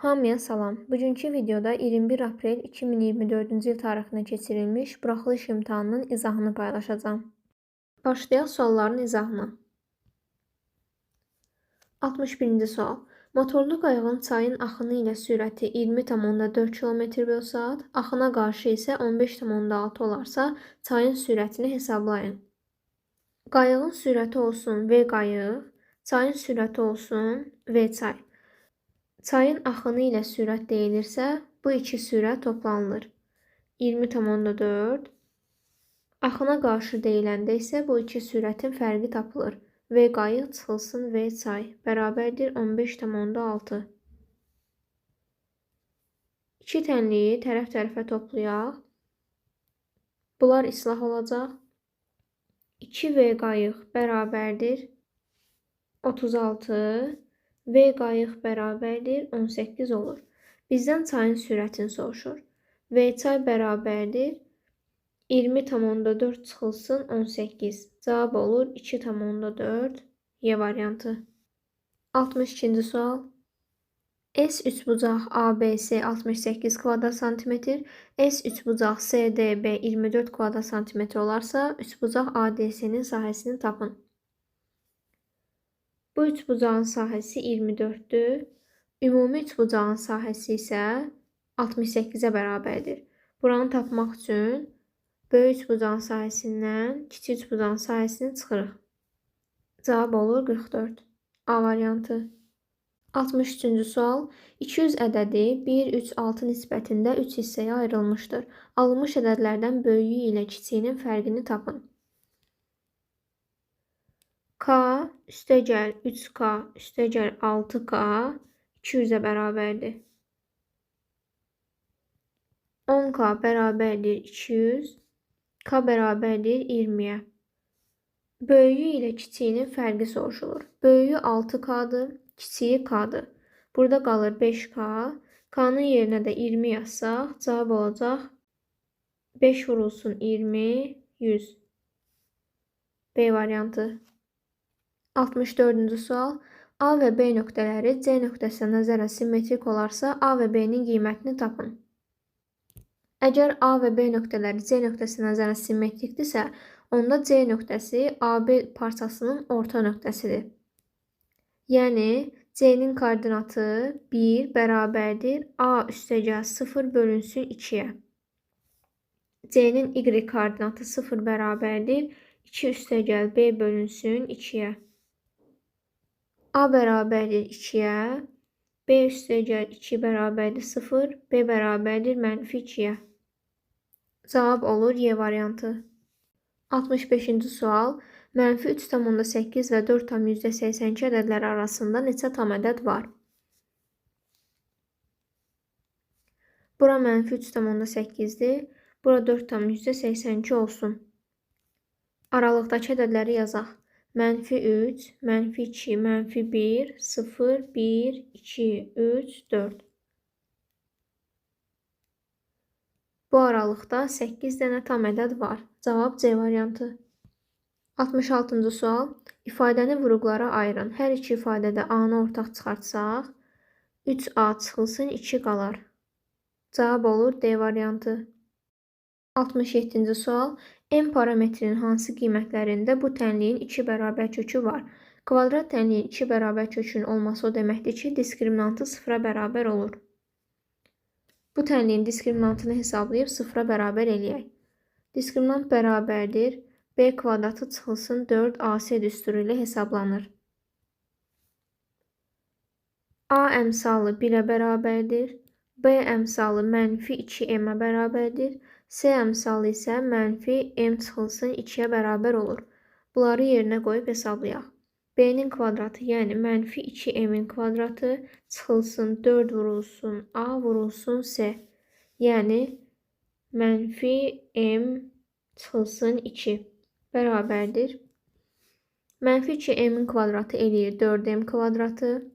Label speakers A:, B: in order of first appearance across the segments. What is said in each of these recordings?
A: Hamıya salam. Bugünkü videoda 21 aprel 2024-cü il tarixinə keçirilmiş buraxılış imtahanının izahını paylaşacağam. Başlayaq sualların izahına. 61-ci sual. Motorlu qayığın çayın axını ilə sürəti 20,4 km/saat, axına qarşı isə 15,6 olarsa, çayın sürətini hesablayın. Qayığın sürəti olsun V qayıq, çayın sürəti olsun V çay. Çayın axını ilə sürət deyilirsə, bu iki sürət toplanılır. 20,4. Axına qarşı deyiləndə isə bu iki sürətin fərqi tapılır. V qayıq çıxılsın V çay bərabərdir 15,6. İki tənliyi tərəf-tərəfə toplayaq. Bunlar islah olacaq. 2V qayıq bərabərdir 36. V qayıq bərabərdir 18 olur. Bizdən çayın sürətini soruşur. V çay bərabərdir 20,4 çıxılsın 18. Cavab olur 2,4. Y variantı. 62-ci sual. S üçbucaq ABC 68 kvadrat santimetr, S üçbucaq CDB 24 kvadrat santimetr olarsa, üçbucaq ADS'nin sahəsini tapın. Bu üçbucağın sahəsi 24-dür. Ümumi üçbucağın sahəsi isə 68-ə bərabərdir. Buranı tapmaq üçün böyük üçbucağın sahəsindən kiçik üçbucağın sahəsini çıxırıq. Cavab olur 44. A variantı. 63-cü sual. 200 ədədi 1, 3, 6 nisbətində 3 hissəyə ayrılmışdır. Alınmış ədədlərdən böyüyü ilə kiçiyinin fərqini tapın. K üstəgəl 3K üstəgəl 6K 200-ə bərabərdir. 10K bərabərdir 200, K bərabərdir 20-yə. Böyüyü ilə kiçiyinin fərqi soruşulur. Böyüyü 6K'dır, kiçiyi K'dır. Burada qalır 5K. K'nın yerinə də 20 yazsaq, cavab olacaq 5 vurulsun 20, 100. B variantı. 64-cü sual. A və B nöqtələri C nöqtəsinə nəzərən simmetrik olarsa, A və B-nin qiymətini tapın. Əgər A və B nöqtələri C nöqtəsinə nəzərən simmetrikdirsə, onda C nöqtəsi AB parçasının orta nöqtəsidir. Yəni, C-nin koordinatı 1 bərabərdir A üstəgəl 0 bölünsün 2-yə. C-nin Y koordinatı 0 bərabərdir 2 üstəgəl B bölünsün 2-yə. A bərabərdir 2-yə, B üstəgəl 2 bərabərdir 0, B bərabərdir -2-yə. Cavab olur Y variantı. 65-ci sual. -3,8 və 4,82 ədədləri arasında neçə tam ədəd var? Bura -3,8-dir, bura 4,82 olsun. Aralıqdakı ədədləri yazaq. -3, -2, -1, 0, 1, 2, 3, 4. Bu aralıqda 8 dənə tam ədəd var. Cavab C variantı. 66-cı sual. İfadəni vurğulara ayırın. Hər iki ifadədə A-nı ortaq çıxartsaq, 3A çıxılsın 2 qalar. Cavab olur D variantı. 67-ci sual. M parametrinin hansı qiymətlərində bu tənliyin 2 bərabər kökü var? Kvadrat tənliyin 2 bərabər kökünün olması o deməkdir ki, diskriminantı 0-a bərabər olur. Bu tənliyin diskriminantını hesablayıb 0-a bərabər eləyək. Diskriminant bərabərdir B kvadratı çıxılsın 4AC düsturu ilə hesablanır. A əmsalı 1-ə bərabərdir. B əmsalı -2M-ə bərabərdir. C əmsalı isə -M çıxılsın 2-yə bərabər olur. Bunları yerinə qoyub hesablayaq. B-nin kvadratı, yəni -2M-in kvadratı çıxılsın 4 vurulsun A vurulsun C. Yəni -M çıxılsın 2 bərabərdir. -2M-in kvadratı eləyir 4M kvadratı.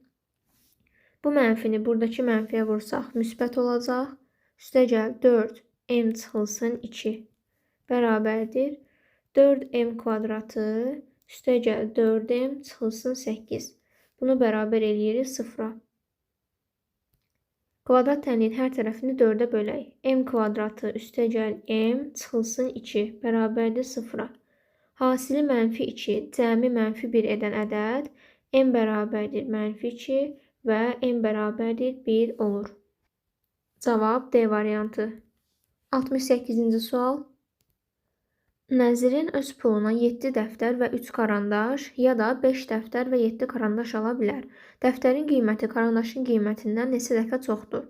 A: Bu mənfini buradakı mənfiyə vursaq müsbət olacaq. Üstəgəl 4M çıxılsın 2 bərabərdir. 4M kvadratı üstəgəl 4M çıxılsın 8. Bunu bərabər eləyirik 0-a. Kvadrat tənliyin hər tərəfini 4-ə bölək. M kvadratı üstəgəl M çıxılsın 2 bərabərdir 0-a. Hasili -2, cəmi -1 edən ədəd M bərabərdir -2 və M bərabərdir 1 olur. Cavab D variantı. 68-ci sual. Nəzirin öz puluna 7 dəftər və 3 karandaş ya da 5 dəftər və 7 karandaş ala bilər. Dəftərin qiyməti karandaşın qiymətindən neçə dəfə çoxdur?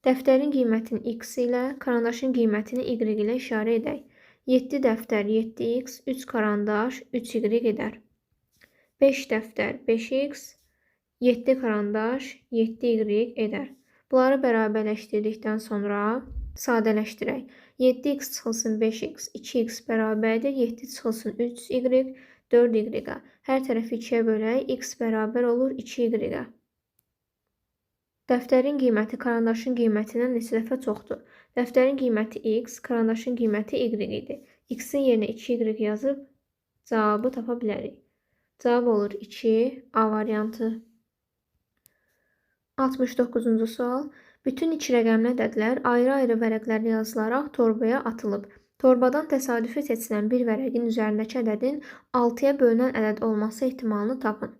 A: Dəftərin qiymətini x ilə, karandaşın qiymətini y ilə işarə edək. 7 dəftər 7x, 3 karandaş 3y edər. 5 dəftər 5x, 7 karandaş 7y edər. Bunları bərabərləşdirdikdən sonra sadələşdirək. 7x çıxılsın 5x, 2x bərabərdir 7 çıxılsın 3y, 4y. Hər tərəfi 2-yə bölək, x bərabər olur 2y. Dəftərin qiyməti karandaşın qiymətindən neçə dəfə çoxdur? Dəftərin qiyməti x, karandaşın qiyməti y idi. X-in yerinə 2y yazıb cavabı tapa bilərik. Cavab olur 2, A variantı. 69-cu sual. Bütün 2 rəqəmli ədədlər ayrı-ayrı vərəqlərlə yazılaraq torbaya atılıb. Torbadan təsadüfi seçilən bir vərəqin üzərindəki ədədin 6-ya bölünən ədəd olması ehtimalını tapın.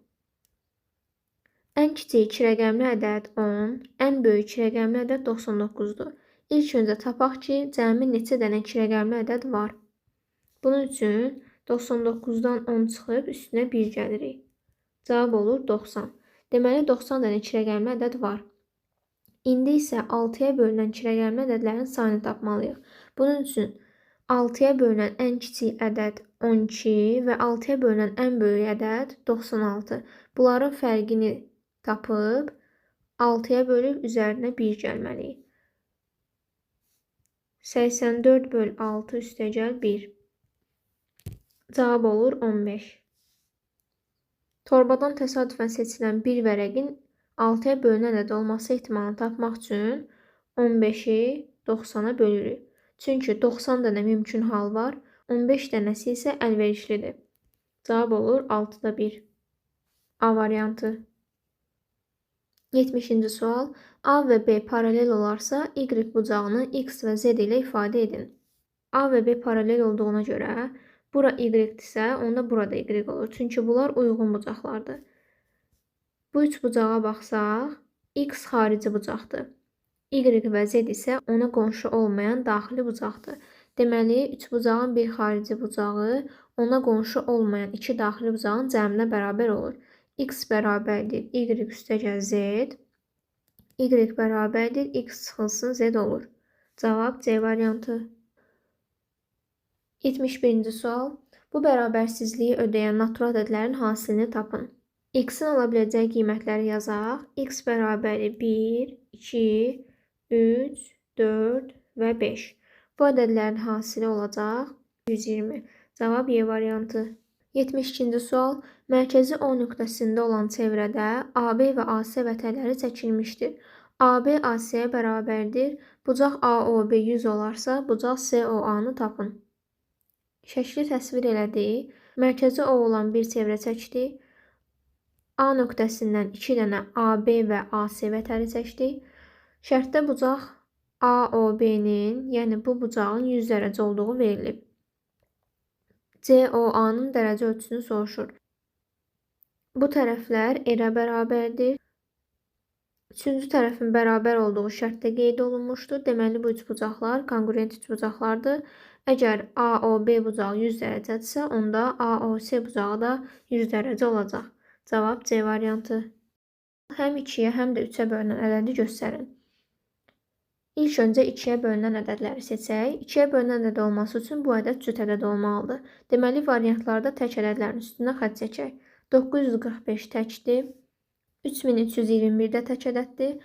A: Ən kiçik 2 rəqəmli ədəd 10, ən böyük 2 rəqəmli ədəd 99-dur. İlk öncə tapaq ki, cəmi neçə dənə 2 rəqəmli ədəd var. Bunun üçün 99-dan 10 çıxıb üstünə 1 gəlirik. Cavab olur 90. Deməli 90 dənə 2 rəqəmli ədəd var. İndi isə 6-ya bölünən 2 rəqəmli ədədlərin sayını tapmalıyıq. Bunun üçün 6-ya bölünən ən kiçik ədəd 12 və 6-ya bölünən ən böyük ədəd 96. Bunların fərqini tapıb 6-ya bölüb üzərinə 1 gəlməliyik. 84 böl 6 üstəgəl 1. Cavab olur 15. Torbadan təsadüfən seçilən bir vərəqin 6-ya bölünən ədəd olması ehtimalını tapmaq üçün 15-i 90-a bölürük. Çünki 90 dənə mümkün hal var, 15 dənəsi isə əlverişlidir. Cavab olur 6-da 1. A variantı. 70-ci sual. A və B paralel olarsa, y bucağını x və z ilə ifadə edin. A və B paralel olduğuna görə, bura y-dirsə, onda burada y olur. Çünki bunlar uyğun bucaqlardır. Bu üç bucağa baxsaq, x xarici bucaqdır. Y və z isə ona qonşu olmayan daxili bucaqdır. Deməli, üç bucağın bir xarici bucağı ona qonşu olmayan iki daxili bucağın cəminə bərabər olur. X bərabərdir y üstəgəl z, y bərabərdir x çıxılsın z olur. Cavab C variantı. 71-ci sual. Bu bərabərsizliyi ödəyən natural ədədlərin hasilini tapın. X-in ala biləcəyi qiymətləri yazaq. X bərabərdir 1, 2, 3, 4 və 5. Bu ədədlərin hasili olacaq 120. Cavab Y variantı. 72-ci sual. Mərkəzi O nöqtəsində olan çevrədə AB və AC vətənləri çəkilmişdir. AB AC-yə bərabərdir. Bucaq AOB 100 olarsa, bucaq COA-nı tapın. Şəkli təsvir elədik. Mərkəzi O olan bir çevrə çəkdik. A nöqtəsindən 2 dənə AB və AC vətəni çəkdik. Şərtdə bucaq AOB-nin, yəni bu bucağın 100 dərəcə olduğu verilib. COA-nın dərəcə ölçüsünü soruşur. Bu tərəflər R-ə bərabərdir. Üçüncü tərəfin bərabər olduğu şərtdə qeyd olunmuşdur. Deməli, bu üç bucaqlar konqruent üç bucaqlardır. Əgər AOB bucağı 100 dərəcədirsə, onda AOC bucağı da 100 dərəcə olacaq. Cavab C variantı. Həm 2-yə, həm də 3-ə bölünən ədədi göstərin. İlk öncə 2-yə bölünən ədədləri seçək. 2-yə bölünən ədəd olması üçün bu ədəd cüt ədəd olmalıdır. Deməli, variantlarda tək ədədlərin üstünə xətt çəkək. 945 təkdir. 3321 də tək ədəddir.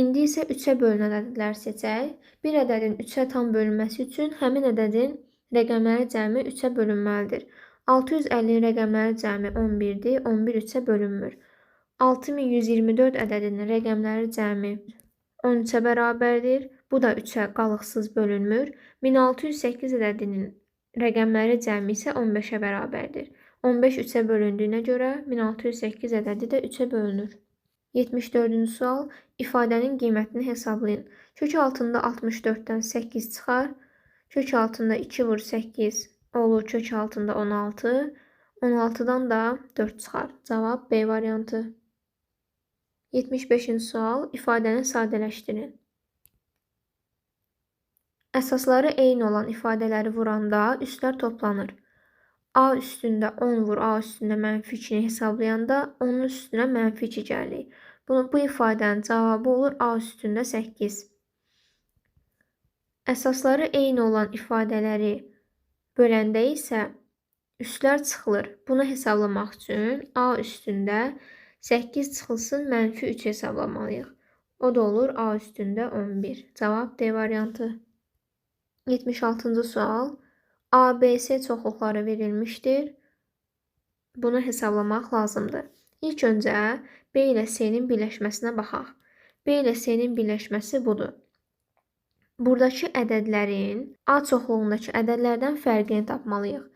A: İndi isə 3-ə bölünən ədədləri seçək. Bir ədədin 3-ə tam bölünməsi üçün həmin ədədin rəqəmləri cəmi 3-ə bölünməlidir. 650 rəqəmləri cəmi 11-dir, 11 3-ə bölünmür. 6124 ədədinin rəqəmləri cəmi 13-ə bərabərdir, bu da 3-ə qalıqsız bölünmür. 1608 ədədinin rəqəmləri cəmi isə 15-ə bərabərdir. 15 3-ə bölündüyünə görə 1608 ədədi də 3-ə bölünür. 74-cü sual. İfadənin qiymətini hesablayın. Kök altında 64-dən 8 çıxar. Kök altında 2 vur 8 olur kök altında 16. 16-dan da 4 çıxar. Cavab B variantı. 75-ci sual. İfadəni sadələşdirin. Əsasları eyni olan ifadələri vuranda üstlər toplanır. A üstündə 10 vur A üstündə mənfi 2-ni hesablayanda onun üstünə mənfi 2 gəlir. Bu ifadənin cavabı olur A üstündə 8. Əsasları eyni olan ifadələri böləndə isə üstlər çıxılır. Bunu hesablamaq üçün A üstündə 8 çıxılsın mənfi 3 hesablamalıyıq. O da olur A üstündə 11. Cavab D variantı. 76-cı sual. A, B, S çoxluqları verilmişdir. Bunu hesablamaq lazımdır. İlk öncə B ilə C-nin birləşməsinə baxaq. B ilə C-nin birləşməsi budur. Buradakı ədədlərin A çoxluğundakı ədədlərdən fərqini tapmalıyıq.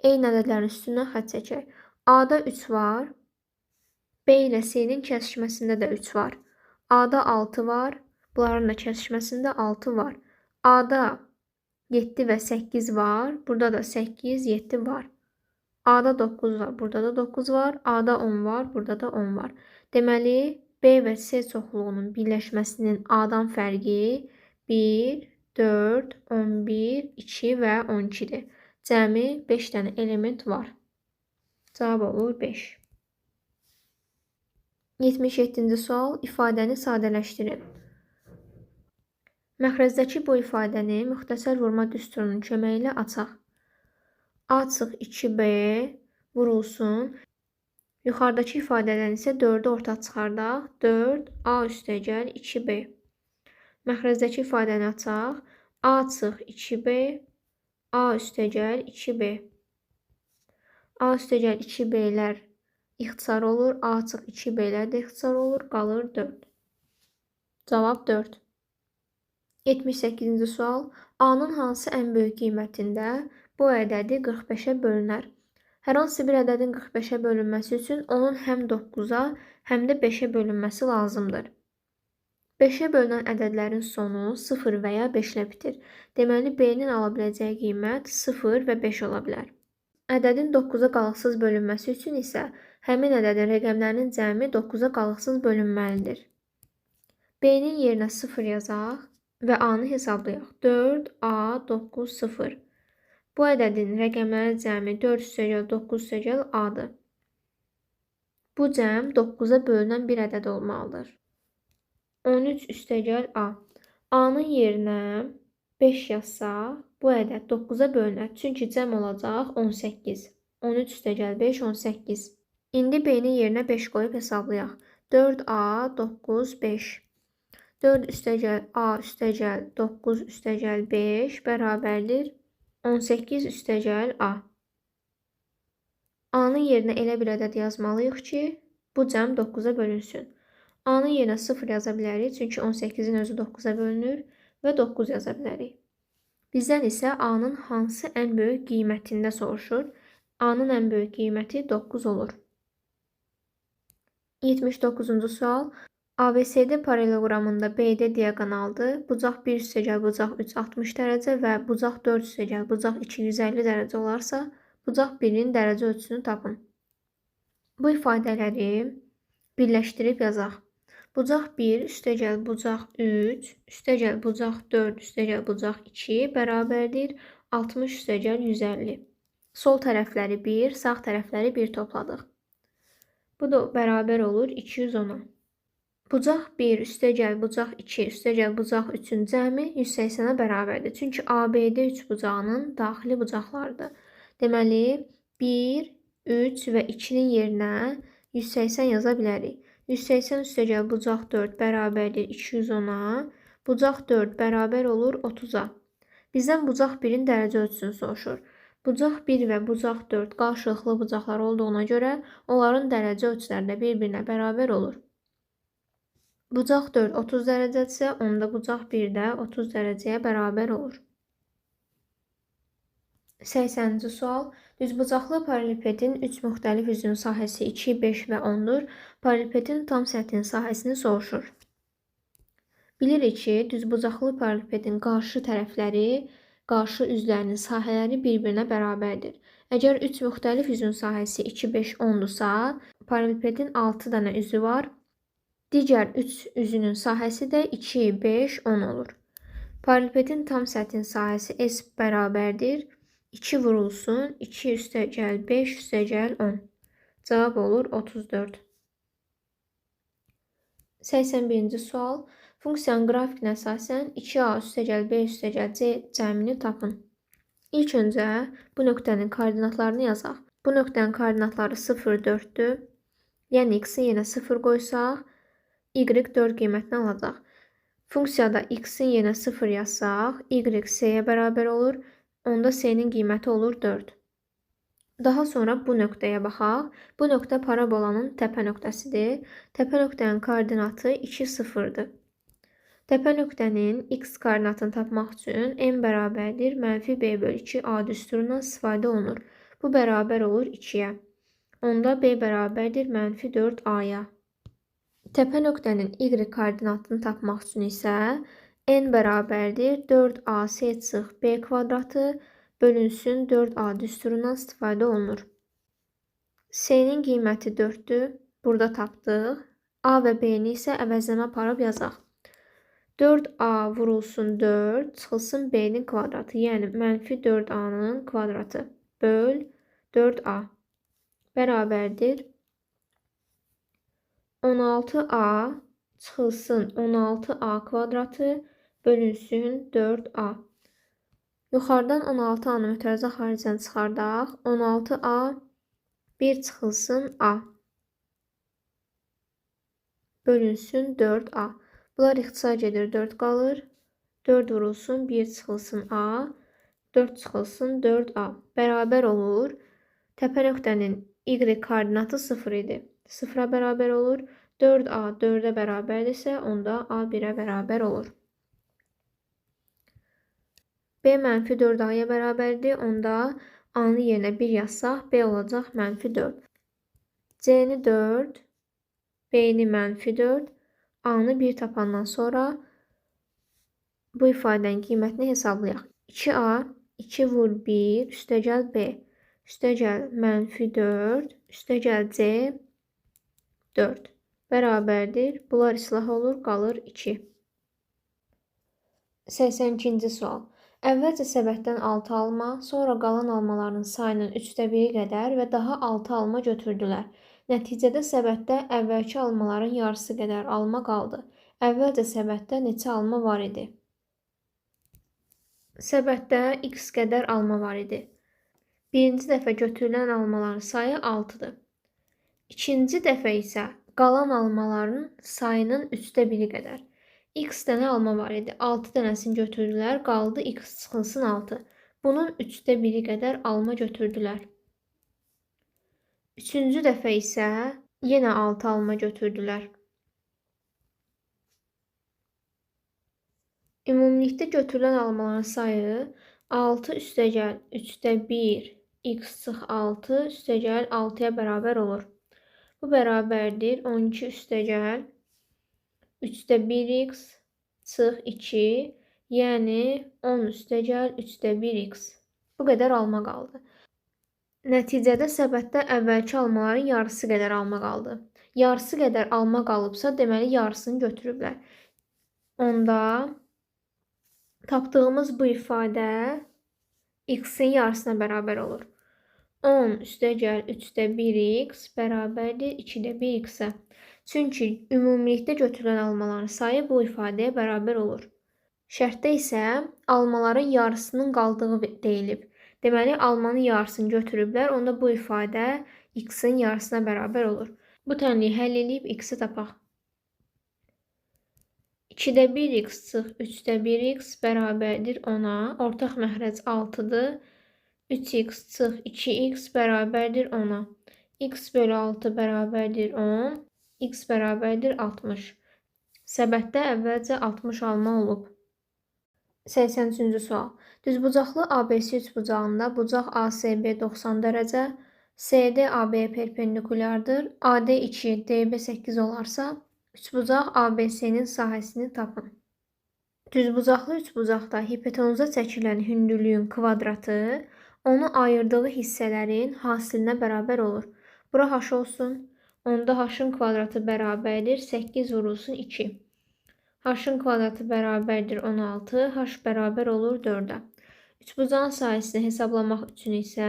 A: Eyni ədədlərin üstündən xətt çəkək. A-da 3 var. B ilə C-nin kəsişməsində də 3 var. A-da 6 var. Bunların da kəsişməsində 6 var. A-da 7 və 8 var. Burada da 8, 7 var. A-da 9 var. Burada da 9 var. A-da 10 var. Burada da 10 var. Deməli, B və C çoxluğunun birləşməsinin A-dan fərqi 1, 4, 11, 2 və 12-dir. Cəmi 5 dənə element var. Cavab olur 5. 77-ci sual. İfadəni sadələşdirin. Məxrəzdəki bu ifadəni müxtəsər vurma düsturunun köməyi ilə açaq. A çıx 2B vurulsun. Yuxarıdakı ifadədən isə 4-ü ortaq çıxardaq. 4 A üstəgəl 2B. Məxrəzdəki ifadəni açaq. A çıx 2B A üstəgəl 2B. A üstəgəl 2B-lər ixtisar olur. A çıx 2B-lər də ixtisar olur. Qalır 4. Cavab 4. 78-ci sual. A-nın hansı ən böyük qiymətində bu ədədi 45-ə bölünər? Hər hansı bir ədədin 45-ə bölünməsi üçün onun həm 9-a, həm də 5-ə bölünməsi lazımdır. 5-ə bölünən ədədlərin sonu 0 və ya 5 ilə bitir. Deməli, B-nin ala biləcəyi qiymət 0 və 5 ola bilər. Ədədin 9-a qalıqsız bölünməsi üçün isə həmin ədədin rəqəmlərinin cəmi 9-a qalıqsız bölünməlidir. B-nin yerinə 0 yazaq və A-nı hesablayaq. 4, A, 9, 0. Bu ədədin rəqəmləri cəmi 4 üstəgəl 9 üstəgəl A-dır. Bu cəm 9-a bölünən bir ədəd olmalıdır. 13 üstəgəl A. A-nın yerinə 5 yazsaq, bu ədəd 9-a bölünər. Çünki cəm olacaq 18. 13 üstəgəl 5, 18. İndi B-nin yerinə 5 qoyub hesablayaq. 4A, 9, 5. 4 üstəgəl A üstəgəl 9 üstəgəl 5 bərabərdir 18 üstəgəl A. A-nın yerinə elə bir ədəd yazmalıyıq ki, bu cəm 9-a bölünsün. A-nın yerinə 0 yaza bilərik, çünki 18-in özü 9-a bölünür və 9 yaza bilərik. Bizdən isə A-nın hansı ən böyük qiymətində soruşur. A-nın ən böyük qiyməti 9 olur. 79-cu sual. ABCD paraleloqramında BD diaqonaldır. Bucaq 1 üstəgəl bucaq 3 60 dərəcə və bucaq 4 üstəgəl bucaq 2 150 dərəcə olarsa, bucaq 1-in dərəcə ölçüsünü tapın. Bu ifadələri birləşdirib yazaq. Bucaq 1 üstəgəl bucaq 3 üstəgəl bucaq 4 üstəgəl bucaq 2 bərabərdir 60 üstəgəl 150. Sol tərəfləri 1, sağ tərəfləri 1 topladıq. Bu da bərabər olur 210-a. Bucaq 1 üstəgəl bucaq 2 üstəgəl bucaq 3-ün cəmi 180-ə bərabərdir. Çünki ABD 3 bucağının daxili bucaqlarıdır. Deməli, 1, 3 və 2-nin yerinə 180 yaza bilərik. 180 üstəgəl bucaq 4 bərabərdir 210-a. Bucaq 4 bərabər olur 30-a. Bizdən bucaq 1-in dərəcə ölçüsünü soruşur. Bucaq 1 və bucaq 4 qarşılıqlı bucaqlar olduğuna görə onların dərəcə ölçüləri də bir-birinə bərabər olur. Bucaq 4 30 dərəcədirsə, onda bucaq 1 də 30 dərəcəyə bərabər olur. 80-ci sual. Düzbucaqlı paralelipedin 3 müxtəlif üzünün sahəsi 2, 5 və 10-dur. Paralelipedin tam səthinin sahəsini soruşur. Bilirik ki, düzbucaqlı paralelipedin qarşı tərəfləri, qarşı üzlərinin sahələri bir-birinə bərabərdir. Əgər 3 müxtəlif üzün sahəsi 2, 5, 10-dursa, paralelipedin 6 dənə üzü var. Digər 3 üzünün sahəsi də 2, 5, 10 olur. Paralelipedin tam səthin sahəsi S bərabərdir. 2 vurulsun, 2 üstəgəl 5 üstəgəl 10. Cavab olur 34. 81-ci sual. Funksiyanın qrafikinə əsasən 2A üstəgəl B üstəgəl C cəmini tapın. İlk öncə bu nöqtənin koordinatlarını yazaq. Bu nöqtənin koordinatları 0, 4-dür. Yəni x-in yenə 0 qoysaq, y 4 qiymətini alacaq. Funksiyada x-in yenə 0 yazsaq, y s-yə bərabər olur. Onda s-nin qiyməti olur 4. Daha sonra bu nöqtəyə baxaq. Bu nöqtə parabolanın təpə nöqtəsidir. Təpə nöqtənin koordinatı 2, 0-dır. Təpə nöqtənin x koordinatını tapmaq üçün n bərabərdir -b bölü 2 a düsturundan istifadə olunur. Bu bərabər olur 2-yə. Onda b bərabərdir -4 a-ya. Təpə nöqtənin y koordinatını tapmaq üçün isə n bərabərdir 4ac çıx b kvadratı bölünsün 4a düsturundan istifadə olunur. S-nin qiyməti 4-dür. Burada tapdıq. A və B-ni isə əvəzləmə aparıb yazaq. 4a vurulsun 4 çıxılsın b-nin kvadratı, yəni -4a-nın kvadratı böl 4a bərabərdir 16a çıxılsın 16a kvadratı bölünsün 4a. Yuxarıdan 16a-nı mütərizə xaricdən çıxardaq. 16a 1 çıxılsın a bölünsün 4a. Bunlar ixtisar gedir 4 qalır. 4 vurulsun 1 çıxılsın a. 4 çıxılsın 4a. Bərabər olur. Təpə nöqtənin y koordinatı 0 idi. 0-a bərabər olur. 4a 4-ə bərabərdirsə, onda a 1-ə bərabər olur. B -4a-ya bərabərdir. Onda a-nı yerinə 1 yazsaq, b olacaq -4. C-ni 4, b-ni -4, a-nı 1 tapandan sonra bu ifadənin qiymətini hesablayaq. 2a 2 vur 1 üstəgəl b üstəgəl -4 üstəgəl c 4 bərabərdir. Bunlar islah olur, qalır 2. 82-ci sual. Əvvəlcə səbətdən 6 alma, sonra qalan almaların sayının 1/3 qədər və daha 6 alma götürdülər. Nəticədə səbətdə əvvəlki almaların yarısı qədər alma qaldı. Əvvəlcə səbətdə neçə alma var idi? Səbətdə x qədər alma var idi. Birinci dəfə götürülən almaların sayı 6-dır. İkinci dəfə isə qalan almaların sayının 1/3 qədər. X dənə alma var idi. 6 dənəsini götürdülər. Qaldı x çıxılsın 6. Bunun 1/3 qədər alma götürdülər. Üçüncü dəfə isə yenə 6 alma götürdülər. Ümumilikdə götürülən almaların sayı 6 üstəgəl 3/1 x çıx 6 üstəgəl 6-ya bərabər olur. Bu bərabərdir 12 üstəgəl 3/1x çıx 2, yəni 10 üstəgəl 3/1x. Bu qədər alma qaldı. Nəticədə səbətdə əvvəlki almaların yarısı qədər alma qaldı. Yarısı qədər alma qalıbsa, deməli yarısını götürüblər. Onda tapdığımız bu ifadə x-in yarısına bərabər olur. 10 üstəgəl 3/1x bərabərdir 2/1x-ə. Çünki ümumilikdə götürülən almaların sayı bu ifadəyə bərabər olur. Şərtdə isə almaların yarısının qaldığı deyilib. Deməli, almanın yarısını götürüblər, onda bu ifadə x-in yarısına bərabər olur. Bu tənliyi həll edib x-i tapaq. 2/1x çıx 3/1x bərabərdir 10-a. Ortaq məxrəc 6-dır. 3x çıx 2x bərabərdir 10-a. X bölü 6 bərabərdir 10. X bərabərdir 60. Səbətdə əvvəlcə 60 alma olub. 83-cü sual. Düzbucaqlı ABC üçbucağında bucaq ASB 90 dərəcə, CD AB-yə perpendikulyardır, AD 2, DB 8 olarsa, üçbucaq ABC-nin sahəsini tapın. Düzbucaqlı üçbucaqda hipotenuza çəkilən hündürlüyün kvadratı onu ayırdığı hissələrin hasilinə bərabər olur. Bura h olsun. Onda h-ın kvadratı bərabərdir 8 vurulsun 2. H-ın kvadratı bərabərdir 16, h bərabər olur 4-ə. Üçbucağın sahəsini hesablamaq üçün isə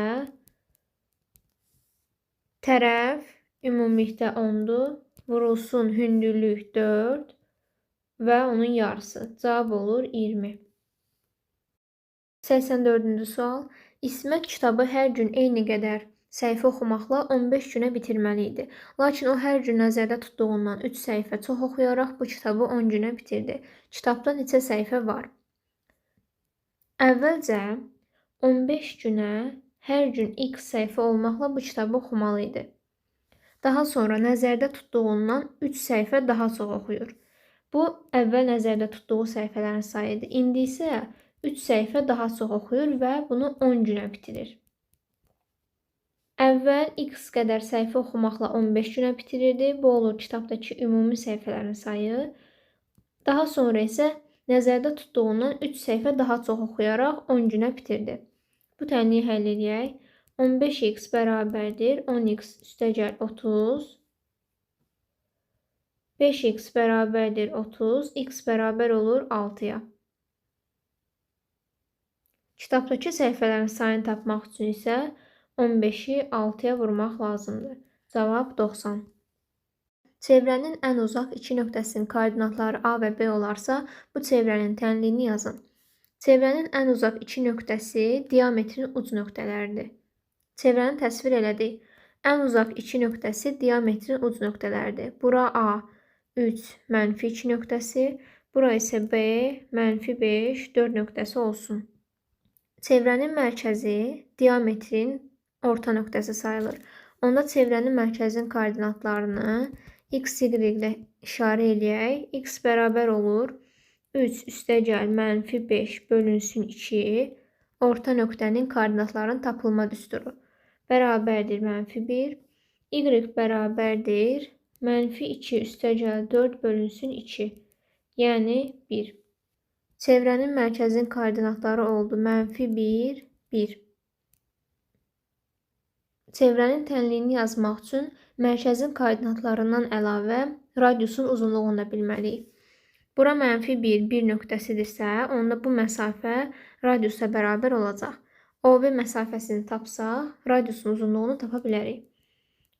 A: tərəf ümumilikdə 10-dur, vurulsun hündürlük 4 və onun yarısı. Cavab olur 20. 84-cü sual. İsmət kitabı hər gün eyni qədər səhifə oxumaqla 15 günə bitirməli idi. Lakin o hər gün nəzərdə tutduğundan 3 səhifə çox oxuyaraq bu kitabı 10 günə bitirdi. Kitabda neçə səhifə var? Əvvəlcə 15 günə hər gün x səhifə olmaqla bu kitabı oxumalı idi. Daha sonra nəzərdə tutduğundan 3 səhifə daha çox oxuyur. Bu, əvvəl nəzərdə tutduğu səhifələrin sayıdır. İndi isə 3 səhifə daha çox oxuyur və bunu 10 günə bitirir. Əvvəl x qədər səhifə oxumaqla 15 günə bitirirdi. Bu olur kitabdakı ümumi səhifələrin sayı. Daha sonra isə nəzərdə tutduğundan 3 səhifə daha çox oxuyaraq 10 günə bitirdi. Bu tənliyi həll edək. 15x bərabərdir 10x üstəgəl 30. 5x bərabərdir 30. X bərabər olur 6-ya. Kitabdakı səhifələrin sayını tapmaq üçün isə 15-i 6-ya vurmaq lazımdır. Cavab 90. Çevrənin ən uzaq iki nöqtəsinin koordinatları A və B olarsa, bu çevrənin tənliyini yazın. Çevrənin ən uzaq iki nöqtəsi diametrin uc nöqtələridir. Çevrəni təsvir elədik. Ən uzaq iki nöqtəsi diametrin uc nöqtələridir. Bura A 3, -2 nöqtəsi, bura isə B -5, 4 nöqtəsi olsun. Çevrənin mərkəzi diametrin orta nöqtəsi sayılır. Onda çevrənin mərkəzinin koordinatlarını x, y ilə işarə eləyək. X bərabər olur 3 üstəgəl -5 bölünsün 2. Orta nöqtənin koordinatlarının tapılma düsturu. Bərabərdir -1. Y bərabərdir -2 üstəgəl 4 bölünsün 2. Yəni 1. Çevrənin mərkəzinin koordinatları oldu -1, 1. Çevrənin tənliyini yazmaq üçün mərkəzin koordinatlarından əlavə radiusun uzunluğunu da bilməliyik. Bura -1, 1 nöqtəsidirsə, onda bu məsafə radiusa bərabər olacaq. OB məsafəsini tapsaq, radiusun uzunluğunu tapa bilərik.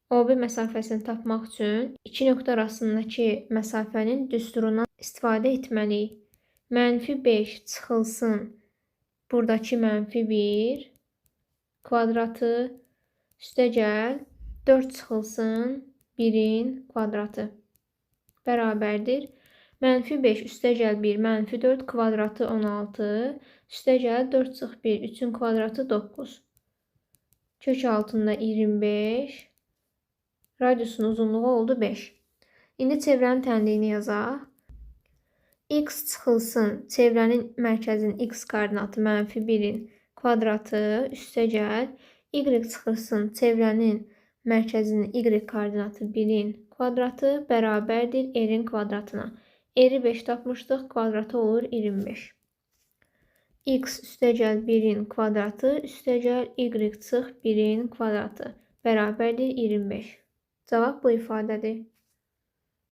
A: OB məsafəsini tapmaq üçün iki nöqtə arasındakı məsafənin düsturundan istifadə etməliyik. -5 çıxılsın buradakı -1 kvadratı üstəgəl 4 çıxılsın 1-in kvadratı bərabərdir. -5 üstəgəl 1 -4 kvadratı 16 üstəgəl 4 çıx 1 3-ün kvadratı 9. Kök altında 25. Radiusun uzunluğu oldu 5. İndi çevrənin tənliyini yazaq. X çıxılsın çevrənin mərkəzinin x koordinatı -1-in kvadratı üstəgəl y çıxılsın çevrənin mərkəzinin y koordinatı 1-in kvadratı bərabərdir r-in kvadratına. R-i 5 tapmışdıq, kvadratı olur 25. X üstəgəl 1-in kvadratı üstəgəl y çıx 1-in kvadratı bərabərdir 25. Cavab bu ifadədir.